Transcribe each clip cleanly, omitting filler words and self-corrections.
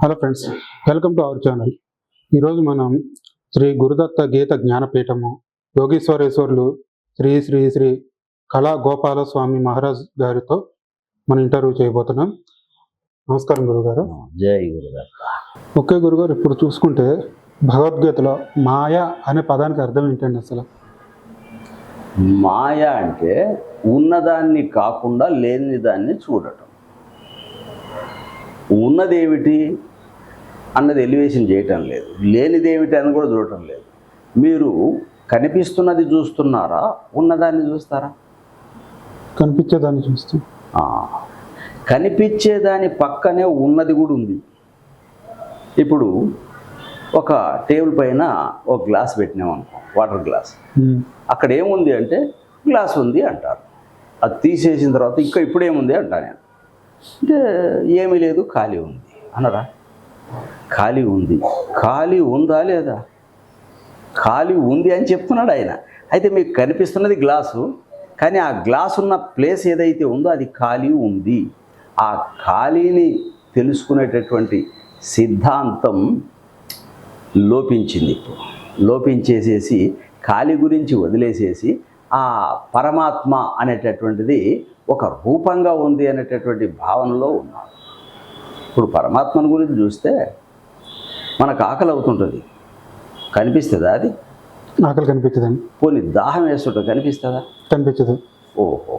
Hello friends, welcome to our channel. ఈరోజు మనం శ్రీ గురుదత్త గీత జ్ఞానపీఠము యోగీశ్వరేశ్వర్లు శ్రీ శ్రీ శ్రీ కళా గోపాలస్వామి మహారాజ్ గారితో మనం ఇంటర్వ్యూ చేయబోతున్నాం. నమస్కారం గురుగారు. జై గురుదత్త. ఓకే గురుగారు, ఇప్పుడు చూసుకుంటే భగవద్గీతలో మాయ అనే పదానికి అర్థం ఏంటండి అసలు? మాయ అంటే ఉన్నదాన్ని కాకుండా లేని దాన్ని చూడటం. ఉన్నదేమిటి అన్నది ఎలివేషన్ చేయటం లేదు, లేనిదేమిటి అని కూడా చూడటం లేదు. మీరు కనిపిస్తున్నది చూస్తున్నారా, ఉన్నదాన్ని చూస్తారా? కనిపించేదాన్ని చూస్తాం. కనిపించేదాని పక్కనే ఉన్నది కూడా ఉంది. ఇప్పుడు ఒక టేబుల్ పైన ఒక గ్లాస్ పెట్టినామనుకో, వాటర్ గ్లాస్. అక్కడ ఏముంది అంటే గ్లాస్ ఉంది అంటారు. అది తీసేసిన తర్వాత ఇప్పుడేముంది అంటా నేను. అంటే ఏమీ లేదు, ఖాళీ ఉంది అనరా? ఖాళీ ఉంది. ఖాళీ ఉందా లేదా? ఖాళీ ఉంది అని చెప్తున్నాడు ఆయన. అయితే మీకు కనిపిస్తున్నది గ్లాసు, కానీ ఆ గ్లాస్ ఉన్న ప్లేస్ ఏదైతే ఉందో అది ఖాళీ ఉంది. ఆ ఖాళీని తెలుసుకునేటటువంటి సిద్ధాంతం లోపించింది. ఇప్పుడు లోపించేసేసి ఖాళీ గురించి వదిలేసేసి ఆ పరమాత్మ అనేటటువంటిది ఒక రూపంగా ఉంది అనేటటువంటి భావనలో ఉన్నాం. ఇప్పుడు పరమాత్మను గురించి చూస్తే మనకు ఆకలి అవుతుంటుంది, కనిపిస్తుందా? అది ఆకలి కనిపించదండి. పోనీ దాహం వేస్తుంటుంది, కనిపిస్తుందా? కనిపించదు. ఓహో,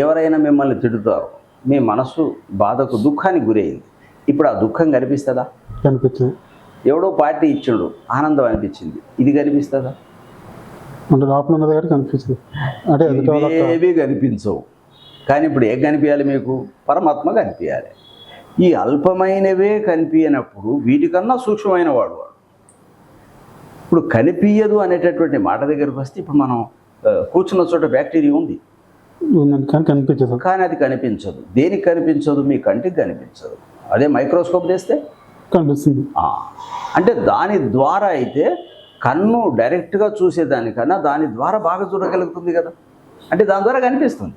ఎవరైనా మిమ్మల్ని తిడుతారు, మీ మనస్సు బాధకు దుఃఖానికి గురైంది, ఇప్పుడు ఆ దుఃఖం కనిపిస్తుందా? కనిపించదు. ఎవడో పార్టీ ఇచ్చాడు, ఆనందం అనిపించింది, ఇది కనిపిస్తుందా? అంటే లోపల ఉన్నది కానీ కనిపించదు. అంటే ఏవి కనిపించవు. కానీ ఇప్పుడు ఏం కనిపించాలి మీకు? పరమాత్మ కనిపించాలి. ఈ అల్పమైనవే కనిపించినప్పుడు వీటికన్నా సూక్ష్మమైన వాడు. ఇప్పుడు కనిపించదు అనేటటువంటి మాట దగ్గరికి వస్తే, ఇప్పుడు మనం కూర్చున్న చోట బ్యాక్టీరియా ఉంది కానీ కనిపించదు. కానీ అది కనిపించదు. దేనికి కనిపించదు? మీ కంటికి కనిపించదు. అదే మైక్రోస్కోప్ తెస్తే కనిపిస్తుంది. అంటే దాని ద్వారా అయితే కన్ను డైరెక్ట్గా చూసేదానికన్నా దాని ద్వారా బాగా చూడగలుగుతుంది కదా, అంటే దాని ద్వారా కనిపిస్తుంది.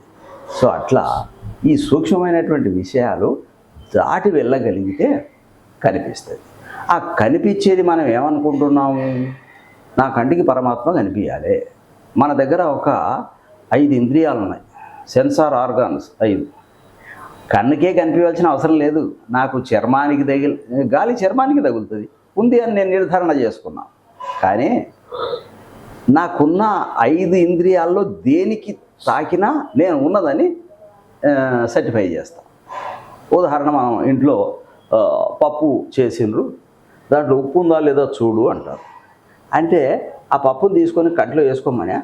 సో అట్లా ఈ సూక్ష్మమైనటువంటి విషయాలు దాటి వెళ్ళగలిగితే కనిపిస్తుంది. ఆ కనిపించేది మనం ఏమనుకుంటున్నాము? నా కంటికి పరమాత్మ కనిపించాలి. మన దగ్గర ఒక 5 ఇంద్రియాలు ఉన్నాయి, సెన్సార్ ఆర్గాన్స్ 5. కన్నుకే కనిపించాల్సిన అవసరం లేదు. నాకు చర్మానికి గాలి చర్మానికి తగులుతుంది, ఉంది అని నేను నిర్ధారణ చేసుకున్నాను. కానీ నాకున్న 5 ఇంద్రియాల్లో దేనికి తాకినా నేను ఉన్నదని సర్టిఫై చేస్తాను. ఉదాహరణ, మనం ఇంట్లో పప్పు చేసిండ్రు, దాంట్లో ఉప్పు ఉందా లేదా చూడు అంటారు. అంటే ఆ పప్పును తీసుకొని కంట్లో వేసుకోమని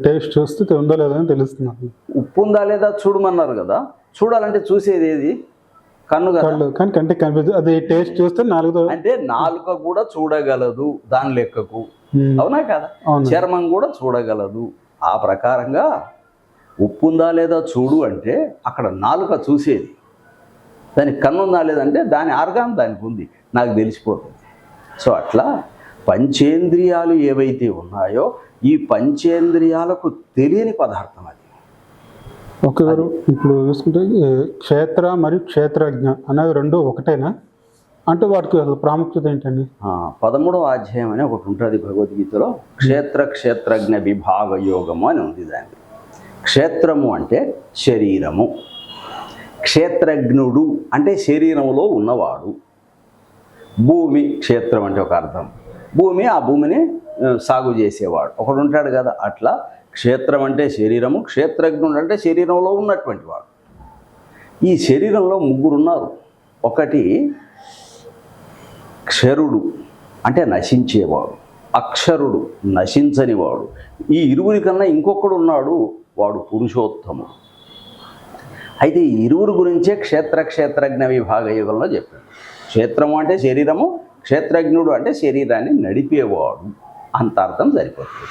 టేస్ట్ చూస్తే ఉందా లేదా అని తెలుస్తుంది. ఉప్పు ఉందా లేదా చూడమన్నారు కదా. చూడాలంటే చూసేది ఏది? కన్ను కదా. కానీ కంటికి కనిపించదు. అది టేస్ట్ చూస్తే నాలుగు, అంటే నాలుక కూడా చూడగలదు దాని లెక్కకు, అవునా కదా? చర్మం కూడా చూడగలదు. ఆ ప్రకారంగా ఉప్పు ఉందా లేదా చూడు అంటే అక్కడ నాలుక చూసేది, దానికి కన్ను ఉందా లేదంటే దాని ఆర్గాన్ దానికి ఉంది, నాకు తెలిసిపోతుంది. సో అట్లా పంచేంద్రియాలు ఏవైతే ఉన్నాయో ఈ పంచేంద్రియాలకు తెలియని పదార్థం అది. ఓకే గారు, ఇప్పుడు చూసుకుంటే క్షేత్ర మరియు క్షేత్రజ్ఞ అనేవి రెండు ఒకటేనా? అంటే వాటికి ప్రాముఖ్యత ఏంటండి? 13వ అధ్యాయం అని ఒకటి ఉంటుంది భగవద్గీతలో. క్షేత్రజ్ఞ విభాగ యోగము అని ఉంది. దాన్ని క్షేత్రము అంటే శరీరము, క్షేత్రజ్ఞుడు అంటే శరీరంలో ఉన్నవాడు. భూమి క్షేత్రం అంటే ఒక అర్థం, భూమి ఆ భూమిని సాగు చేసేవాడు ఒకడు ఉంటాడు కదా. అట్లా క్షేత్రం అంటే శరీరము, క్షేత్రజ్ఞుడు అంటే శరీరంలో ఉన్నటువంటి వాడు. ఈ శరీరంలో 3 ఉన్నారు. ఒకటి క్షరుడు అంటే నశించేవాడు, అక్షరుడు నశించని వాడు. ఈ 2 కన్నా ఇంకొకడు ఉన్నాడు, వాడు పురుషోత్తముడు. అయితే ఈ 2 గురించే క్షేత్రజ్ఞ విభాగ యుగంలో చెప్పాడు. క్షేత్రము అంటే శరీరము, క్షేత్రజ్ఞుడు అంటే శరీరాన్ని నడిపేవాడు. అంత అర్థం సరిపోతుంది.